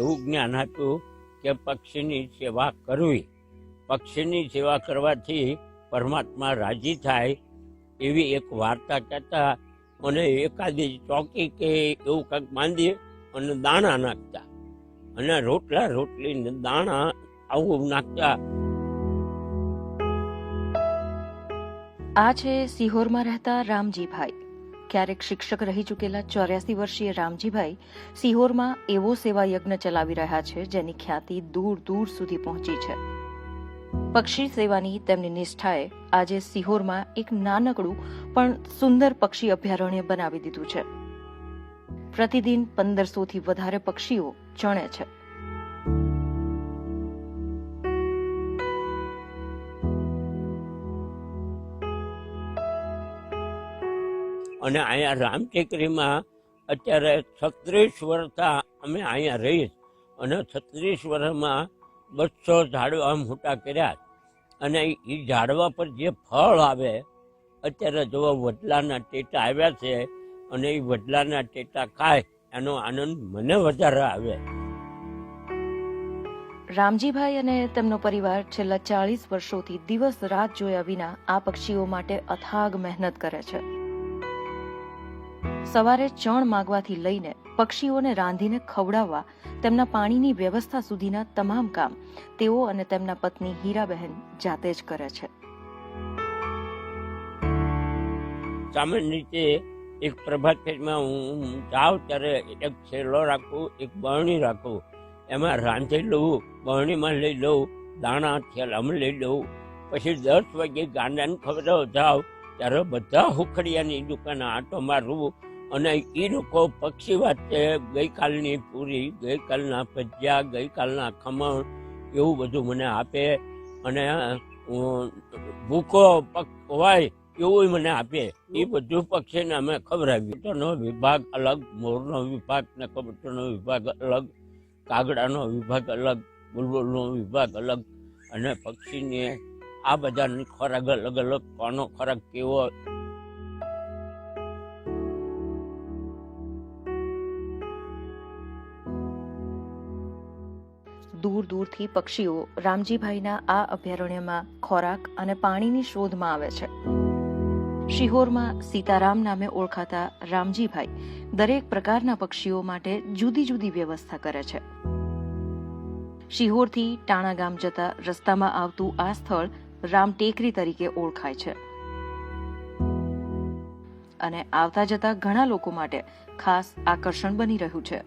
એવું જ્ઞાન આપ્યું કે પક્ષીની સેવા કરવી. પક્ષીની સેવા કરવાથી પરમાત્મા રાજી થાય એવી એક વાર્તા કહેતા અને એકાદી ચોકી કે એવું કંઈક બાંધી અને દાણા નાખતા અને રોટલા રોટલી દાણા આવું નાખતા. આ છે સિહોરમાં રહેતા રામજીભાઈ. ક્યારેક શિક્ષક રહી ચૂકેલા 84 વર્ષીય રામજીભાઈ સિહોરમાં એવો સેવા યજ્ઞ ચલાવી રહ્યા છે જેની ખ્યાતિ દૂર દૂર સુધી પહોંચી છે. પક્ષી સેવાની તેમની નિષ્ઠાએ આજે સિહોરમાં એક નાનકડું પણ સુંદર પક્ષી અભયારણ્ય બનાવી દીધું છે. પ્રતિદિન 1500 થી વધારે પક્ષીઓ ચણે છે. અને અહીંયા રામટેકરીમાં અત્યારે 36 વર્ષથી અમે અહીંયા રહીએ અને 36 વર્ષમાં 200 ઝાડવા મોટા કર્યા. અને એ ઝાડવા પર જે ફળ આવે અત્યારે જો વડલાના ટેટા આવ્યા છે અને એ વડલાના ટેટા ખાય એનો આનંદ મને વધારે આવે. રામજીભાઈ અને તેમનો પરિવાર છેલ્લા 40 વર્ષોથી દિવસ રાત જોયા વિના આ પક્ષીઓ માટે અથાગ મહેનત કરે છે. સવારે ચણ માગવાથી લઈને પક્ષીઓને રાંધીને ખવડાવવા, તેમના પાણીની વ્યવસ્થા સુધીના તમામ કામ તેઓ અને તેમના પત્ની હીરાબહેન જાતે જ કરે છે. સામાન્ય રીતે એક પ્રભાત ફેરીમાં હું જાઉં ત્યારે એક છેલ્લો રાખું, એક બરણી રાખું, એમાં રાંધી લઉં, બરણીમાં લઈ લઉં, દાણા થેલામાં લઈ લઉં. પછી 10 વાગે ગાંડાને ખવડાવવા જાઉં ત્યારે બધા હુખડિયાની દુકાને આંટો મારવું અને એ લોકો પક્ષી વાતે ગઈકાલની પૂરી, ગઈકાલના ભજીયા, ગઈકાલના ખમણ એવું બધું મને આપે. અને ભૂકો હોય એવું મને આપે. એ બધું પક્ષીને અમે ખવડાવીએ. કબૂતરનો વિભાગ અલગ, મોરનો વિભાગ ને કબૂતરનો વિભાગ અલગ, કાગડાનો વિભાગ અલગ, બુલબુલનો વિભાગ અલગ. અને પક્ષીને આ બધાની ખોરાક અલગ અલગ, કોનો ખોરાક કેવો. દૂર દૂરથી પક્ષીઓ રામજીભાઈના આ અભયારણ્યમાં ખોરાક અને પાણીની શોધમાં આવે છે. શિહોરમાં સીતારામ નામે ઓળખાતા રામજીભાઈ દરેક પ્રકારના પક્ષીઓ માટે જુદી જુદી વ્યવસ્થા કરે છે. શિહોરથી ટાણા ગામ જતા રસ્તામાં આવતું આ સ્થળ રામટેકરી તરીકે ઓળખાય છે અને આવતા જતા ઘણા લોકો માટે ખાસ આકર્ષણ બની રહ્યું છે.